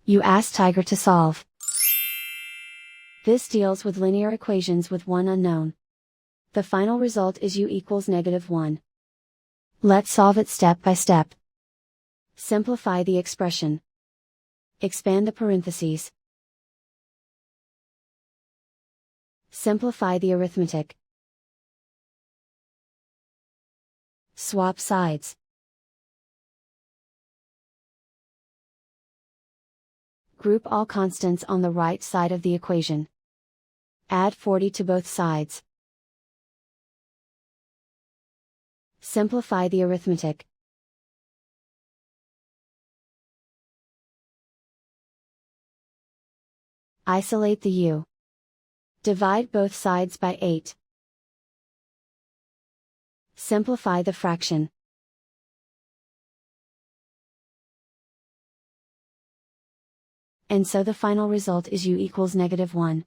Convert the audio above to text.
You ask Tiger to solve. This deals with linear equations with one unknown. The final result is u equals -1. Let's solve it step by step. Simplify the expression. Expand the parentheses. Simplify the arithmetic. Swap sides. Group all constants on the right side of the equation. Add 40 to both sides. Simplify the arithmetic. Isolate the u. Divide both sides by 8. Simplify the fraction. And so the final result is u equals -1.